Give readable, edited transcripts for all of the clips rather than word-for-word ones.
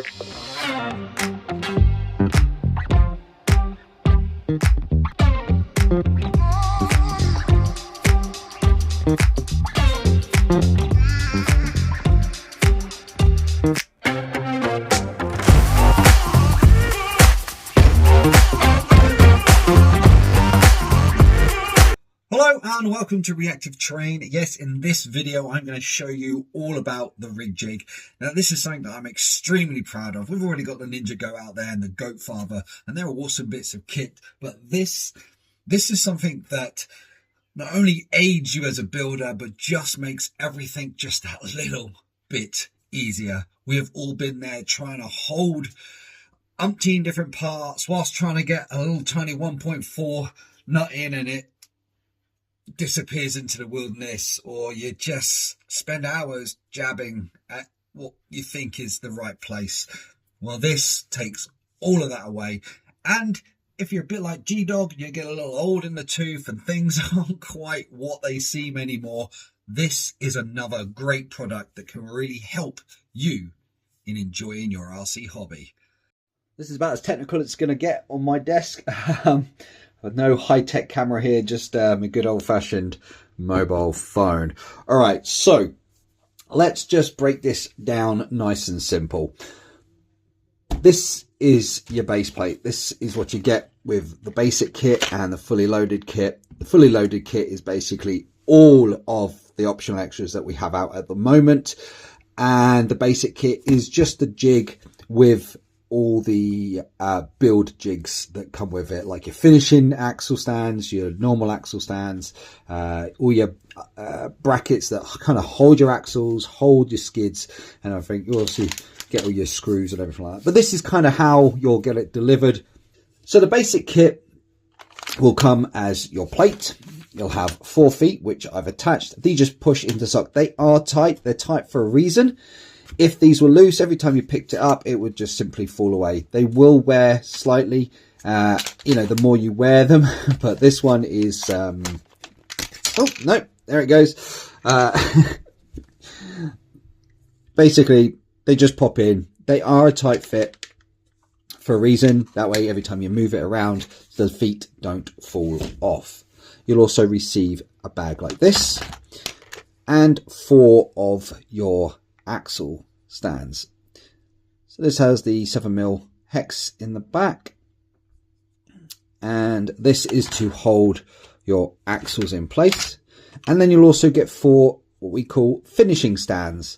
go. Hello and welcome to Reactive Terrain. Yes, in this video I'm going to show you all about the Rig Jig. Now this is something that I'm extremely proud of. We've already got the Ninja Go out there and the Goat Father, and they're awesome bits of kit, but this is something that not only aids you as a builder, but just makes everything just that little bit easier. We have all been there trying to hold umpteen different parts whilst trying to get a little tiny 1.4 nut in, and it disappears into the wilderness, or you just spend hours jabbing at what you think is the right place. Well, this takes all of that away, and if you're a bit like G-Dog, you get a little old in the tooth and things aren't quite what they seem anymore, this is another great product that can really help you in enjoying your RC hobby. This is about as technical as it's going to get on my desk. No high-tech camera here, just a good old-fashioned mobile phone. All right, so let's just break this down nice and simple. This is your base plate. This is what you get with the basic kit and the fully loaded kit. The fully loaded kit is basically all of the optional extras that we have out at the moment. And the basic kit is just the jig with all the build jigs that come with it, like your finishing axle stands, your normal axle stands, all your brackets that kind of hold your axles, hold your skids, and everything. You obviously get all your screws and everything like that. But this is kind of how you'll get it delivered. So the basic kit will come as your plate. You'll have 4 feet, which I've attached. These just push into sock. They are tight. They're tight for a reason. If these were loose, every time you picked it up, it would just simply fall away. They will wear slightly, you know, the more you wear them. But this one is, oh, no, there it goes. Basically, they just pop in. They are a tight fit for a reason. That way, every time you move it around, the feet don't fall off. You'll also receive a bag like this and 4 of your axle stands. So this has the 7mm hex in the back, and this is to hold your axles in place. And then you'll also get 4 what we call finishing stands,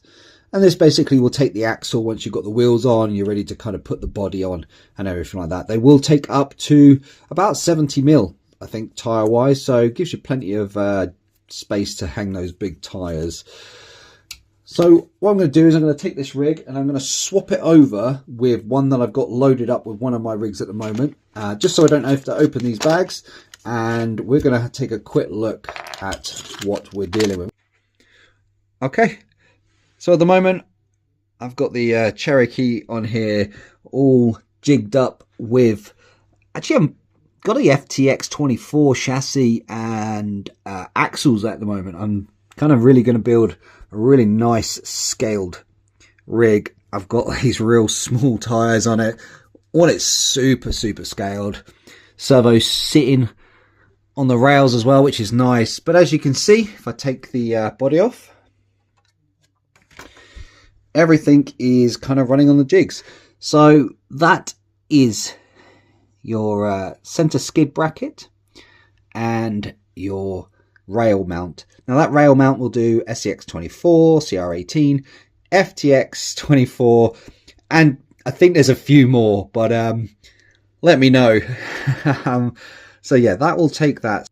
and this basically will take the axle once you've got the wheels on, you're ready to kind of put the body on and everything like that. They will take up to about 70mm, I think, tire wise, so it gives you plenty of space to hang those big tires. So what I'm going to do is I'm going to take this rig and I'm going to swap it over with one that I've got loaded up with one of my rigs at the moment, just so I don't have to open these bags. And we're going to take a quick look at what we're dealing with. Okay, so at the moment I've got the Cherokee on here all jigged up with, actually I've got a FTX 24 chassis and axles at the moment. I'm kind of really going to build a really nice scaled rig. I've got these real small tires on it. All it's super scaled. Servo's sitting on the rails as well, which is nice. But as you can see, if I take the body off, everything is kind of running on the jigs. So that is your center skid bracket and your rail mount. Now that rail mount will do SEX 24, CR18, FTX 24, and I think there's a few more, but let me know. So yeah, that will take that.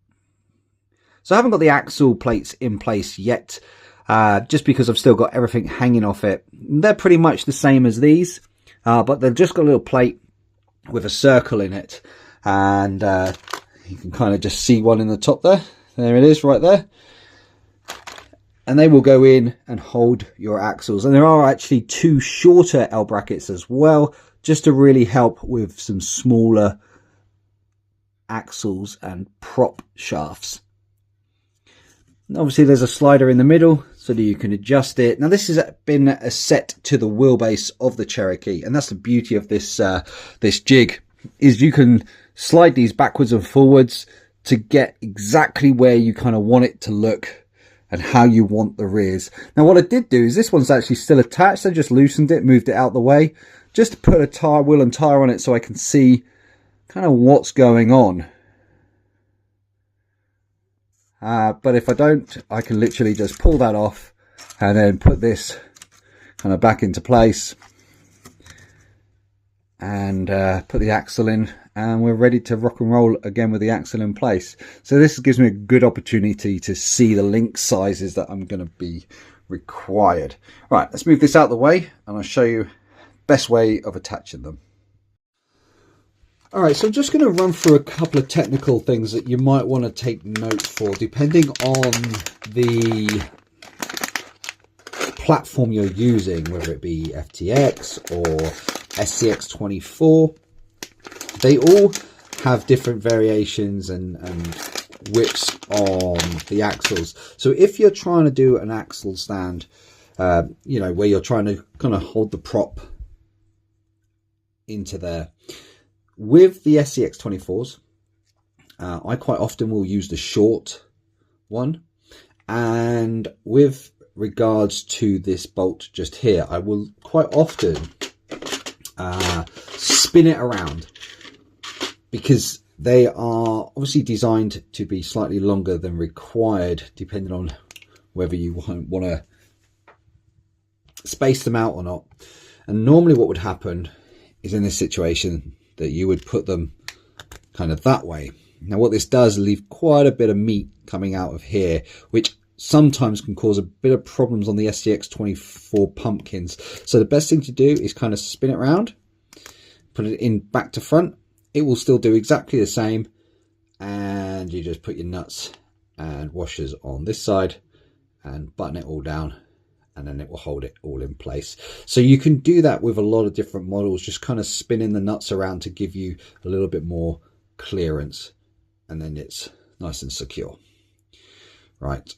So I haven't got the axle plates in place yet, just because I've still got everything hanging off it. They're pretty much the same as these, but they've just got a little plate with a circle in it, and you can kind of just see one in the top there. There it is right there. And they will go in and hold your axles. And there are actually 2 shorter L brackets as well, just to really help with some smaller axles and prop shafts. And obviously there's a slider in the middle, so so that you can adjust it. Now this has been set to the wheelbase of the Cherokee, and that's the beauty of this this jig, is you can slide these backwards and forwards to get exactly where you kind of want it to look and how you want the rears. Now what I did do is, this one's actually still attached. I just loosened it, moved it out the way, just to put a tire, wheel and tire on it so I can see kind of what's going on. But if I don't, I can literally just pull that off and then put this kind of back into place and put the axle in, and we're ready to rock and roll again with the axle in place. So this gives me a good opportunity to see the link sizes that I'm going to be required. Right, let's move this out of the way and I'll show you best way of attaching them. All right, so I'm just going to run through a couple of technical things that you might want to take note for, depending on the platform you're using, whether it be FTX or SCX24. They all have different variations and widths on the axles. So if you're trying to do an axle stand, you know, where you're trying to kind of hold the prop into there, with the SCX24s, I quite often will use the short one, and with regards to this bolt just here, I will quite often spin it around, because they are obviously designed to be slightly longer than required, depending on whether you want to space them out or not. And normally what would happen is, in this situation, that you would put them kind of that way. Now what this does, leave quite a bit of meat coming out of here, which sometimes can cause a bit of problems on the SCX24 pumpkins. So the best thing to do is kind of spin it around, put it in back to front. It will still do exactly the same, and you just put your nuts and washers on this side and button it all down, and then it will hold it all in place. So you can do that with a lot of different models, just kind of spinning the nuts around to give you a little bit more clearance, and then it's nice and secure. Right.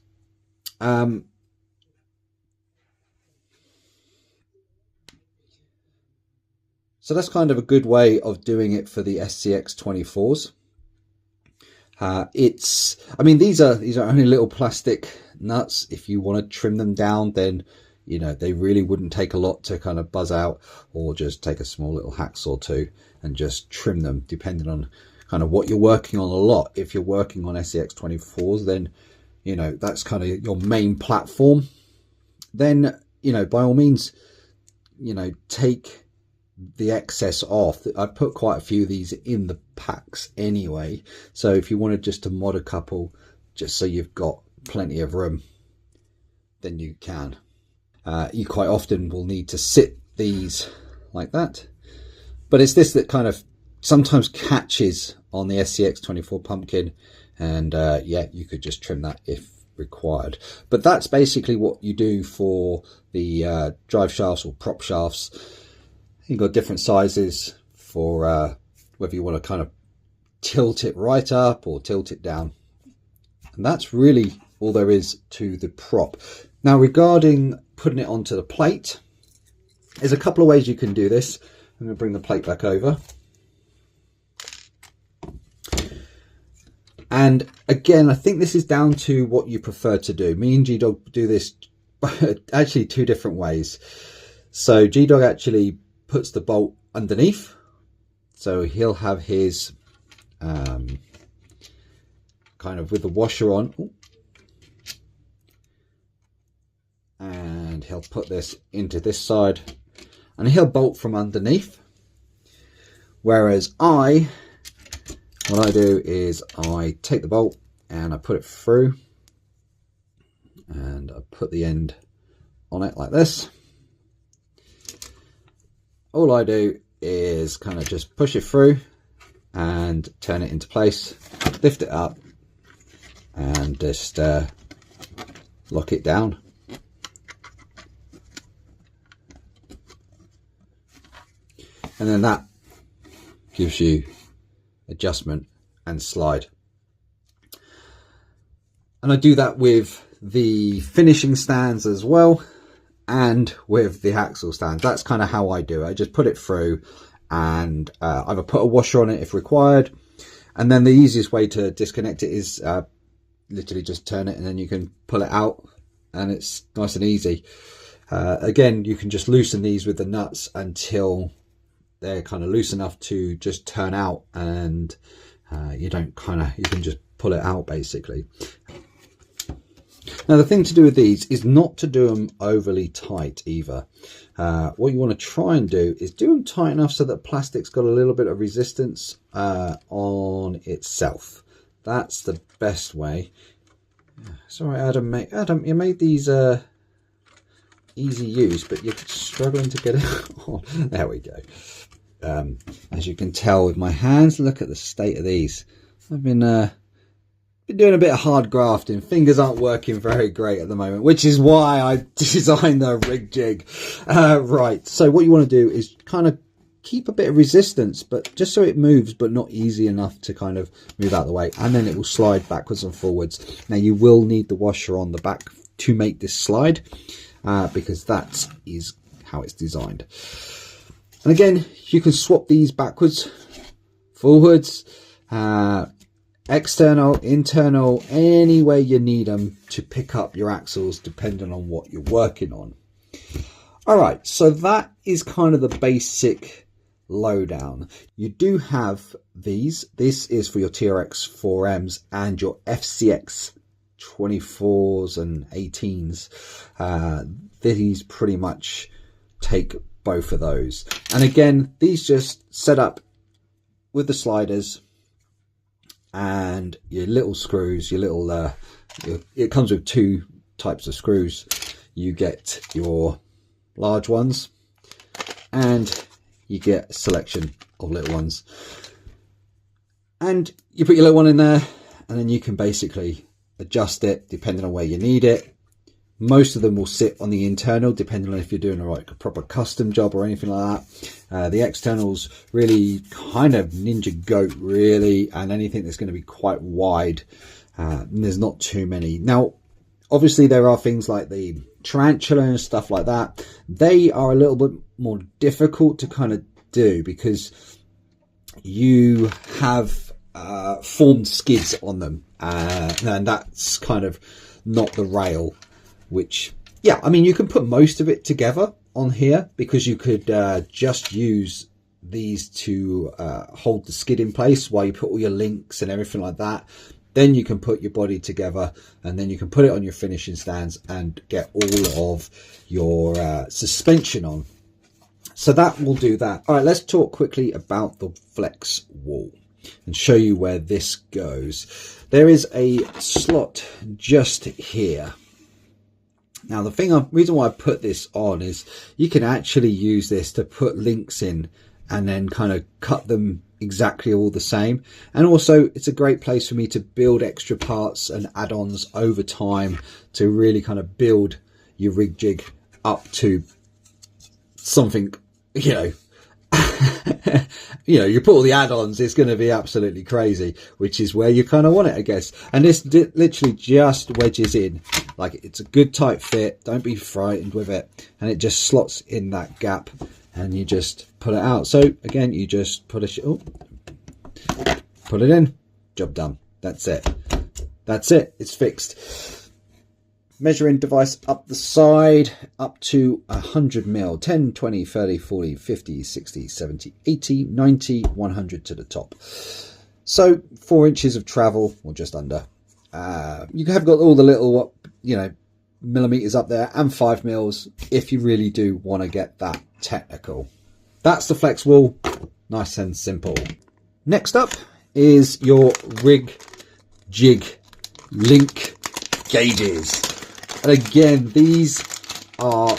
So that's kind of a good way of doing it for the SCX24s. I mean, these are only little plastic nuts. If you want to trim them down, then, you know, they really wouldn't take a lot to kind of buzz out, or just take a small little hacksaw too and just trim them, depending on kind of what you're working on a lot. If you're working on SCX24s, then, you know, that's kind of your main platform. Then, you know, by all means, you know, take the excess off. I put quite a few of these in the packs anyway, so if you wanted just to mod a couple just so you've got plenty of room, then you can. You quite often will need to sit these like that, but it's this that kind of sometimes catches on the SCX24 pumpkin, and yeah, you could just trim that if required. But that's basically what you do for the drive shafts or prop shafts. You've got different sizes for whether you want to kind of tilt it right up or tilt it down. And that's really all there is to the prop. Now, regarding putting it onto the plate, there's a couple of ways you can do this. I'm going to bring the plate back over. And again, I think this is down to what you prefer to do. Me and G-Dog do this actually two different ways. So G-Dog actually puts the bolt underneath, so he'll have his kind of with the washer on. Ooh. And he'll put this into this side, and he'll bolt from underneath. Whereas what I do is I take the bolt and I put it through, and I put the end on it like this. All I do is kind of just push it through and turn it into place, lift it up, and just lock it down. And then that gives you adjustment and slide. And I do that with the finishing stands as well, and with the axle stands. That's kind of how I do it. I just put it through and either put a washer on it if required, and then the easiest way to disconnect it is literally just turn it and then you can pull it out, and it's nice and easy. Again, you can just loosen these with the nuts until they're kind of loose enough to just turn out, and you can just pull it out basically. Now the thing to do with these is not to do them overly tight either. What you want to try and do is do them tight enough so that plastic's got a little bit of resistance on itself. That's the best way. Sorry, Adam, you made these easy use, but you're struggling to get it on. There we go. As you can tell with my hands, look at the state of these. I've been doing a bit of hard grafting. Fingers aren't working very great at the moment, which is why I designed the rig jig. Right, so what you want to do is kind of keep a bit of resistance, but just so it moves, but not easy enough to kind of move out of the way, and then it will slide backwards and forwards. Now you will need the washer on the back to make this slide, because that is how it's designed. And again, you can swap these backwards, forwards, external, internal, any way you need them to pick up your axles depending on what you're working on. All right, so that is kind of the basic lowdown. You do have these. This is for your TRX 4Ms and your FCX 24s and 18s. These pretty much take both of those. And again, these just set up with the sliders and your little screws, it comes with two types of screws. You get your large ones and you get a selection of little ones, and you put your little one in there, and then you can basically adjust it depending on where you need it. Most of them will sit on the internal, depending on if you're doing a proper custom job or anything like that. The externals really kind of Ninja Goat really, and anything that's going to be quite wide. There's not too many. Now, obviously there are things like the tarantula and stuff like that. They are a little bit more difficult to kind of do because you have formed skids on them, and that's kind of not the rail. Which, yeah, I mean, you can put most of it together on here because you could just use these to hold the skid in place while you put all your links and everything like that. Then you can put your body together, and then you can put it on your finishing stands and get all of your suspension on. So that will do that. All right, let's talk quickly about the flex wall and show you where this goes. There is a slot just here. Now, the reason why I put this on is you can actually use this to put links in and then kind of cut them exactly all the same. And also, it's a great place for me to build extra parts and add-ons over time to really kind of build your rig jig up to something, you know, you put all the add-ons, it's going to be absolutely crazy, which is where you kind of want it, I guess. And this literally just wedges in. Like, it's a good tight fit. Don't be frightened with it. And it just slots in that gap and you just pull it out. So again, you just put it in, job done. That's it. That's it. It's fixed. Measuring device up the side, up to 100 mil, 10, 20, 30, 40, 50, 60, 70, 80, 90, 100 to the top. So 4 inches of travel, or just under. You have got all the little, millimeters up there, and 5 mils if you really do want to get that technical. That's the flex wall, nice and simple. Next up is your rig jig link gauges. And again, these are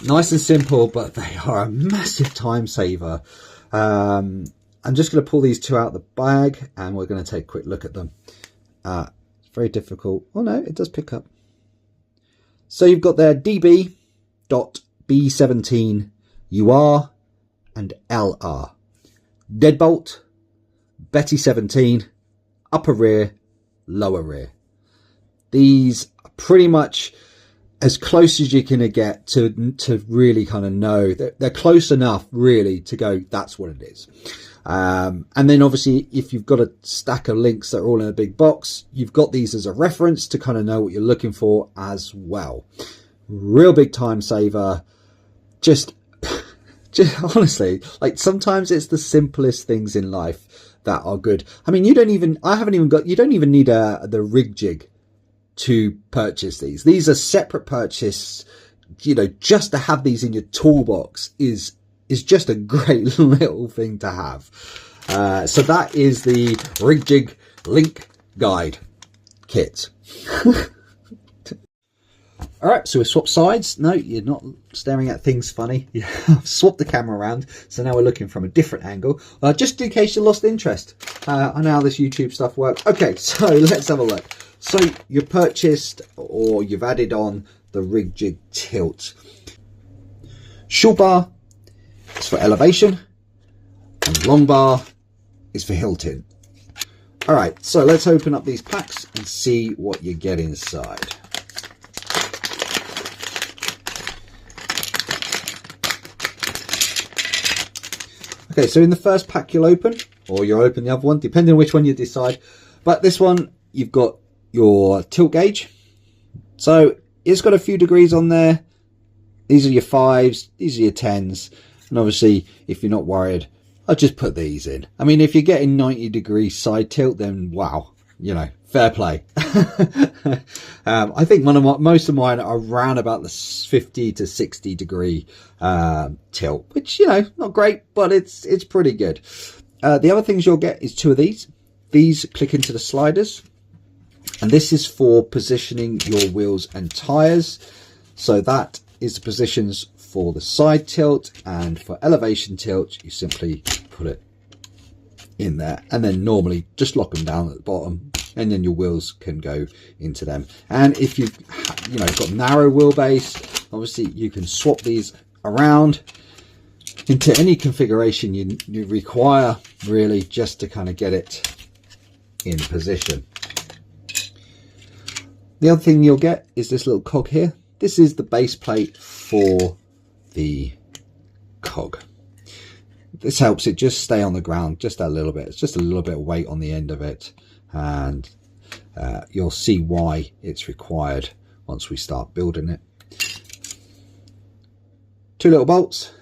nice and simple, but they are a massive time saver. I'm just going to pull these two out of the bag and we're going to take a quick look at them. It's very difficult. Oh no, it does pick up. So you've got there DB.B17 UR and LR. Deadbolt, Betty 17, upper rear, lower rear. These are pretty much as close as you can get to really kind of know that they're close enough really to go, that's what it is. And then obviously if you've got a stack of links that are all in a big box, you've got these as a reference to kind of know what you're looking for as well. Real big time saver. Just honestly, like sometimes it's the simplest things in life that are good. I mean, you don't even need the rig jig to purchase these. These are separate purchase. You know, just to have these in your toolbox is just a great little thing to have. So that is the rig jig link guide kit. All right, so we swap sides. No, you're not staring at things funny. I've swapped the camera around, so now we're looking from a different angle, just in case you lost interest. I know how this YouTube stuff works. Okay, so let's have a look. So you purchased or you've added on the rig jig tilt. Short bar is for elevation, and long bar is for hilting. All right, so let's open up these packs and see what you get inside. Okay, so in the first pack you'll open, or you'll open the other one, depending on which one you decide. But this one, you've got your tilt gauge. So it's got a few degrees on there. These are your 5s, these are your 10s. And obviously, if you're not worried, I'll just put these in. I mean, if you're getting 90-degree side tilt, then wow, you know, fair play. I think most of mine are around about the 50 to 60 degree tilt, which, you know, not great, but it's pretty good. The other things you'll get is 2 of these. These click into the sliders, and this is for positioning your wheels and tires. So that is the positions for the side tilt, and for elevation tilt you simply put it in there, and then normally just lock them down at the bottom, and then your wheels can go into them. And if you've got narrow wheelbase, obviously you can swap these around into any configuration you require, really, just to kind of get it in position. The other thing you'll get is this little cog here. This is the base plate for the cog. This helps it just stay on the ground just a little bit. It's just a little bit of weight on the end of it, and you'll see why it's required once we start building it. 2 little bolts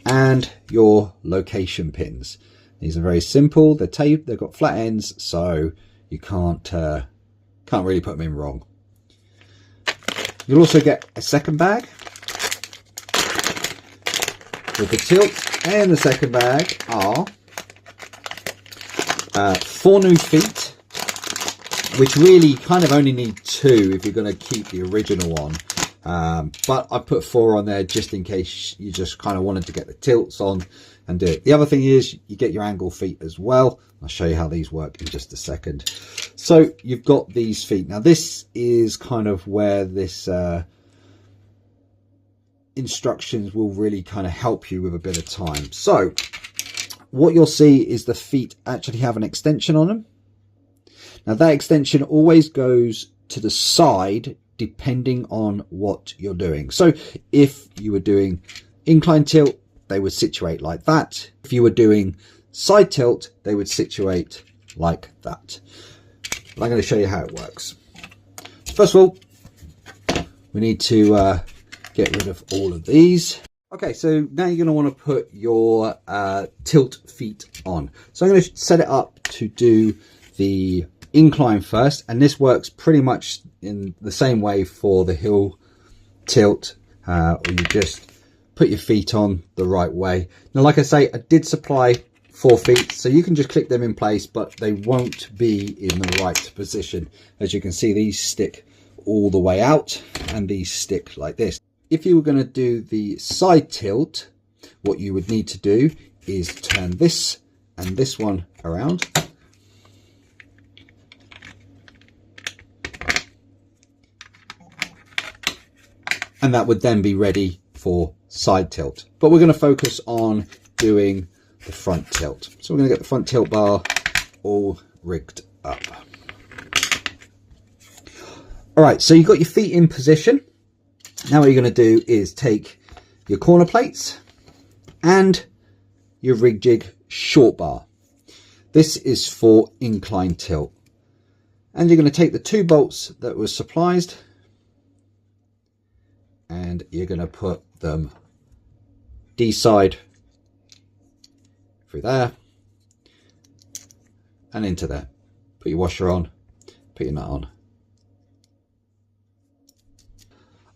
and your location pins. These are very simple. They're taped, they've got flat ends, so you can't really put them in wrong. You'll also get a second bag with the tilt, and the second bag are 4 new feet, which really kind of only need 2 if you're going to keep the original one. But I put 4 on there just in case you just kind of wanted to get the tilts on and do it. The other thing is you get your angle feet as well. I'll show you how these work in just a second. So you've got these feet. Now this is kind of where this instructions will really kind of help you with a bit of time. So what you'll see is the feet actually have an extension on them. Now that extension always goes to the side depending on what you're doing. So if you were doing incline tilt, they would situate like that. If you were doing side tilt, they would situate like that. But I'm going to show you how it works. First of all, we need to get rid of all of these. Okay, so now you're going to want to put your tilt feet on. So I'm going to set it up to do the incline first, and this works pretty much in the same way for the hill tilt, or you just put your feet on the right way. Now, like I say, I did supply 4 feet, so you can just click them in place, but they won't be in the right position. As you can see, these stick all the way out, and these stick like this. If you were going to do the side tilt, what you would need to do is turn this and this one around. And that would then be ready for side tilt. But we're going to focus on doing the front tilt. So we're going to get the front tilt bar all rigged up. All right, so you've got your feet in position. Now what you're going to do is take your corner plates and your rig jig short bar. This is for incline tilt. And you're going to take the 2 bolts that were supplied and you're going to put them D-side through there and into there. Put your washer on, put your nut on.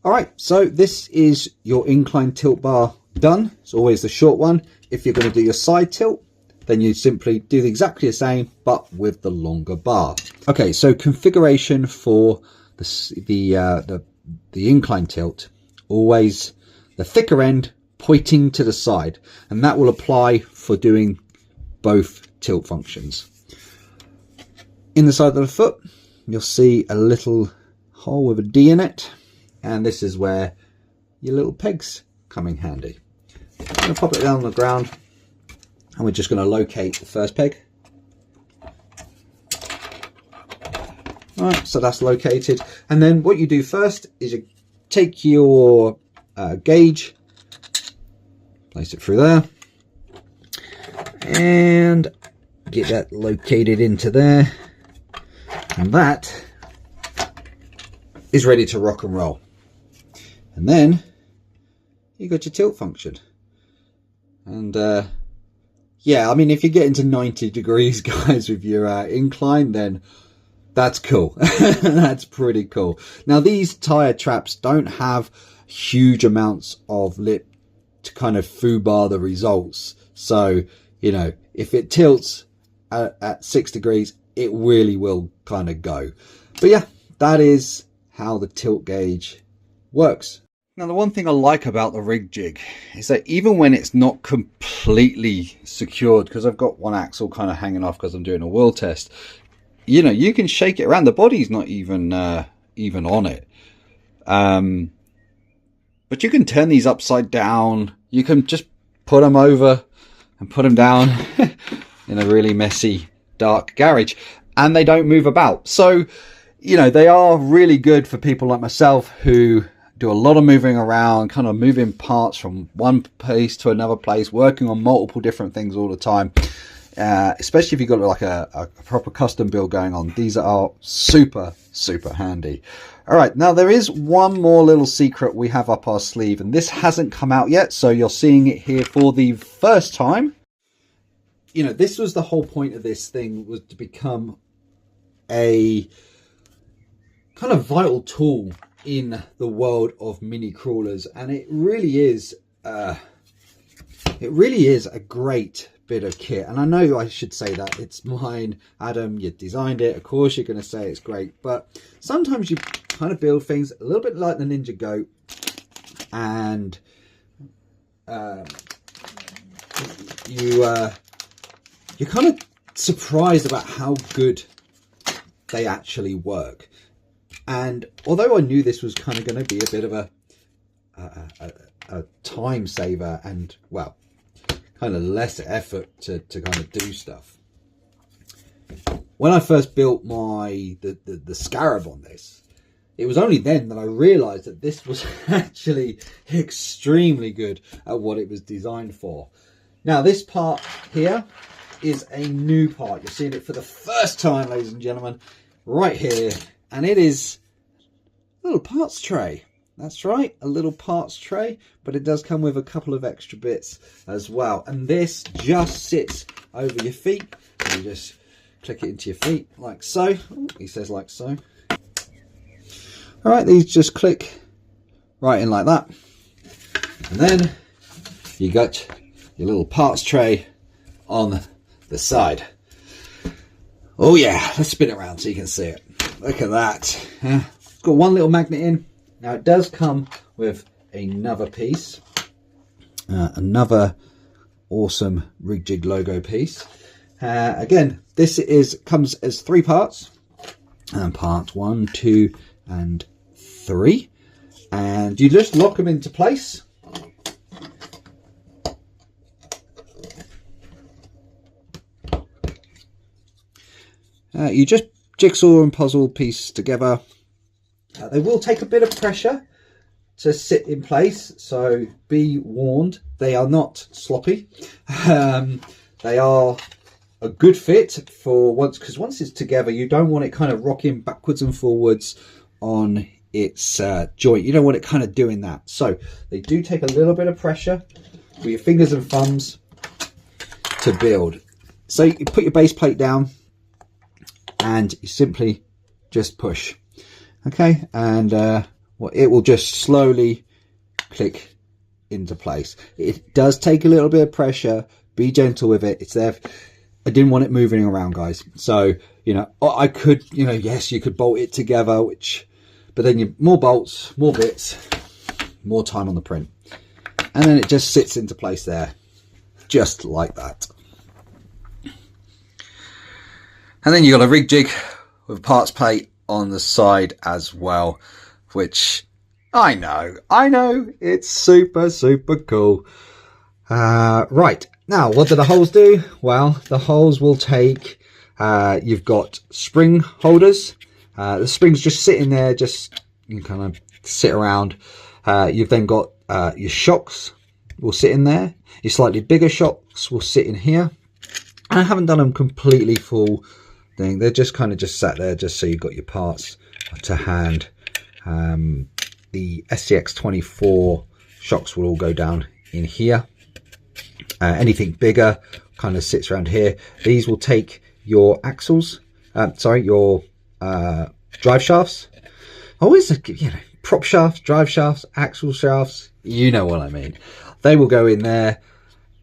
All right, so this is your incline tilt bar done. It's always the short one. If you're going to do your side tilt, then you simply do exactly the same, but with the longer bar. Okay, so configuration for the incline tilt, always the thicker end pointing to the side, and that will apply for doing both tilt functions. In the side of the foot, you'll see a little hole with a D in it, and this is where your little pegs come in handy. I'm going to pop it down on the ground, and we're just going to locate the first peg. All right, so that's located, and then what you do first is you take your gauge, place it through there, and get that located into there, and that is ready to rock and roll. And then you got your tilt function. And yeah, I mean, if you get into 90 degrees, guys, with your incline, then that's cool. That's pretty cool. Now, these tire traps don't have huge amounts of lip to kind of foobar the results. So, you know, if it tilts at 6 degrees, it really will kind of go. But yeah, that is how the tilt gauge works. Now, the one thing I like about the rig jig is that even when it's not completely secured, because I've got one axle kind of hanging off because I'm doing a wheel test, you know, you can shake it around. The body's not even on it. But you can turn these upside down. You can just put them over and put them down in a really messy, dark garage, and they don't move about. So, you know, they are really good for people like myself who do a lot of moving around, kind of moving parts from one place to another place, working on multiple different things all the time. Especially if you've got like a proper custom build going on. These are super, super handy. All right, now there is one more little secret we have up our sleeve, and this hasn't come out yet, so you're seeing it here for the first time. You know, this was the whole point of this thing, was to become a kind of vital tool in the world of mini crawlers, and it really is a great bit of kit. And I know I should say that it's mine, Adam, you designed it, of course you're going to say it's great, but sometimes you kind of build things a little bit like the Ninja Goat, and you're kind of surprised about how good they actually work. And although I knew this was kind of going to be a bit of a time saver and, well, kind of less effort to kind of do stuff, when I first built the Scarab on this, it was only then that I realized that this was actually extremely good at what it was designed for. Now, this part here is a new part. You're seeing it for the first time, ladies and gentlemen, right here. And it is a little parts tray. That's right, a little parts tray, but it does come with a couple of extra bits as well. And this just sits over your feet. And you just click it into your feet like so. Ooh, he says like so. All right, these just click right in like that. And then you got your little parts tray on the side. Oh yeah, let's spin it around so you can see it. Look at that. It's got one little magnet in. Now it does come with another piece, another awesome Rig Jig logo piece. Again, this comes as 3 parts, parts 1, 2, and 3, and you just lock them into place. You just jigsaw and puzzle piece together They will take a bit of pressure to sit in place, so be warned. They are not sloppy. They are a good fit for once, because once it's together, you don't want it kind of rocking backwards and forwards on its joint. You don't want it kind of doing that. So they do take a little bit of pressure with your fingers and thumbs to build. So you put your base plate down and you simply just push. Okay, and well, it will just slowly click into place. It does take a little bit of pressure. Be gentle with it. It's there. I didn't want it moving around, guys. So, you know, I could, you know, yes, you could bolt it together, but then you more bolts, more bits, more time on the print. And then it just sits into place there, just like that. And then you got a rig jig with a parts plate on the side as well, which I know, it's super, super cool. Right, now what do the holes do? Well, the holes will take, you've got spring holders. The springs just sitting there, just you kind of sit around. You've then got your shocks will sit in there. Your slightly bigger shocks will sit in here. I haven't done them completely full thing. They're just kind of just sat there just so you've got your parts to hand. The SCX24 shocks will all go down in here. Anything bigger kind of sits around here. These will take your axles, your drive shafts. Always, you know, prop shafts, drive shafts, axle shafts, you know what I mean. They will go in there,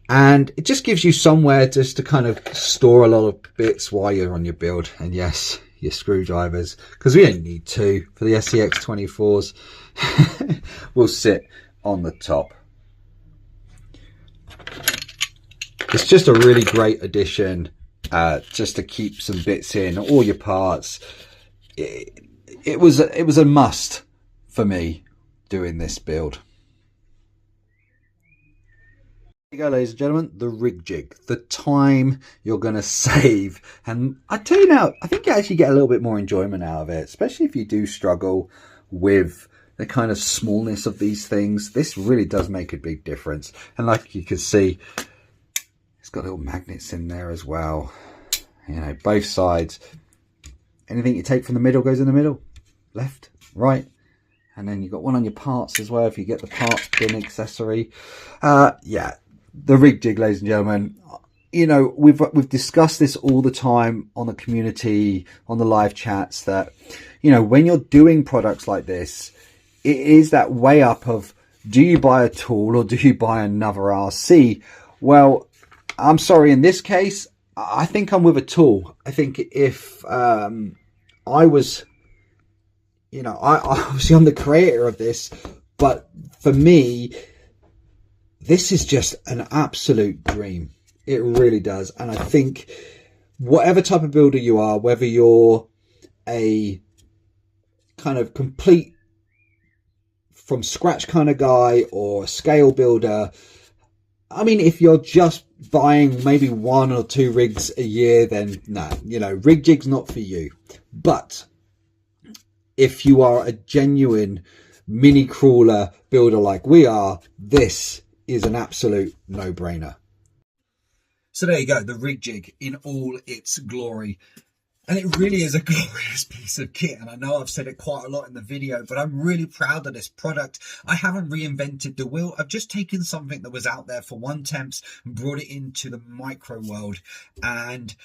and it just gives you somewhere just to kind of store a lot of bits while you're on your build. And yes, your screwdrivers, because we only need 2 for the SCX24s, will sit on the top. It's just a really great addition, just to keep some bits in, all your parts. It was a must for me doing this build. There you go, ladies and gentlemen, the rig jig, the time you're going to save. And I tell you now, I think you actually get a little bit more enjoyment out of it, especially if you do struggle with the kind of smallness of these things. This really does make a big difference. And like you can see, it's got little magnets in there as well. You know, both sides. Anything you take from the middle goes in the middle. Left, right. And then you've got one on your parts as well, if you get the parts bin accessory. Yeah, the rig jig, ladies and gentlemen. You know, we've discussed this all the time on the community, on the live chats, that, you know, when you're doing products like this, it is that way up of, do you buy a tool or do you buy another RC? Well, I'm sorry, in this case, I think I'm with a tool. I think if I was, you know, obviously I'm the creator of this, but for me, this is just an absolute dream. It really does. And I think whatever type of builder you are, whether you're a kind of complete from scratch kind of guy or a scale builder, I mean, if you're just buying maybe 1 or 2 rigs a year, then no, you know, rig jig's not for you. But if you are a genuine mini crawler builder like we are, this is an absolute no-brainer. So there you go, the rig jig in all its glory. And it really is a glorious piece of kit. And I know I've said it quite a lot in the video, but I'm really proud of this product. I haven't reinvented the wheel. I've just taken something that was out there for 1/10 and brought it into the micro world. And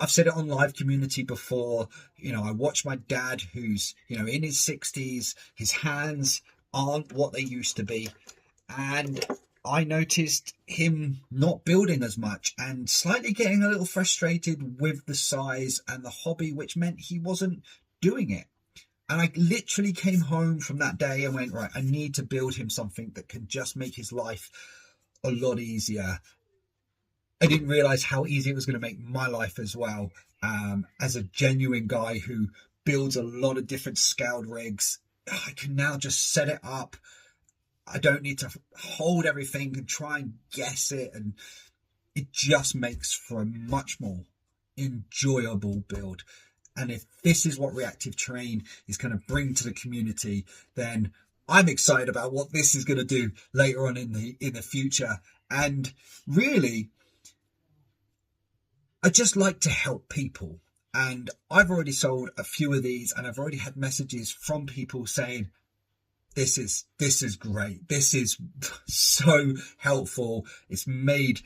I've said it on live community before, you know, I watch my dad, who's, you know, in his 60s, his hands aren't what they used to be. And I noticed him not building as much and slightly getting a little frustrated with the size and the hobby, which meant he wasn't doing it. And I literally came home from that day and went, right, I need to build him something that can just make his life a lot easier. I didn't realize how easy it was going to make my life as well. As a genuine guy who builds a lot of different scaled rigs, I can now just set it up. I don't need to hold everything and try and guess it. And it just makes for a much more enjoyable build. And if this is what Reactive Terrain is going to bring to the community, then I'm excited about what this is going to do later on in the future. And really, I just like to help people. And I've already sold a few of these, and I've already had messages from people saying, this is great. This is so helpful. It's made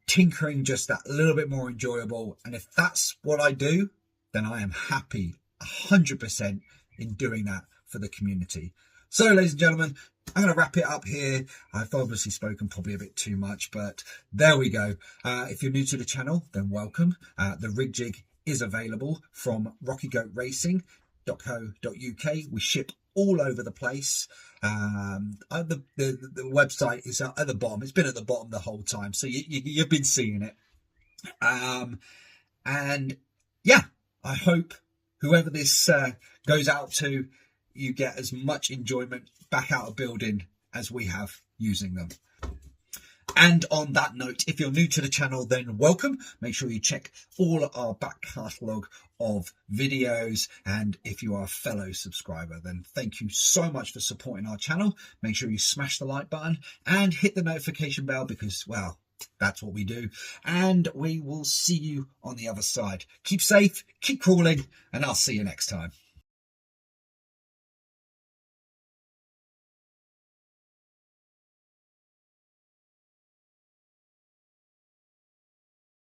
tinkering just that little bit more enjoyable. And if that's what I do, then I am happy 100% in doing that for the community. So, ladies and gentlemen, I'm going to wrap it up here. I've obviously spoken probably a bit too much, but there we go. If you're new to the channel, then welcome. The rig jig is available from rockygoatracing.co.uk. We ship all over the place. The website is at the bottom. It's been at the bottom the whole time, so you've been seeing it. And yeah, I hope whoever this goes out to, you get as much enjoyment back out of building as we have using them. And on that note, if you're new to the channel, then welcome. Make sure you check all our back catalogue of videos. And if you are a fellow subscriber, then thank you so much for supporting our channel. Make sure you smash the like button and hit the notification bell because, well, that's what we do. And we will see you on the other side. Keep safe, keep crawling, and I'll see you next time.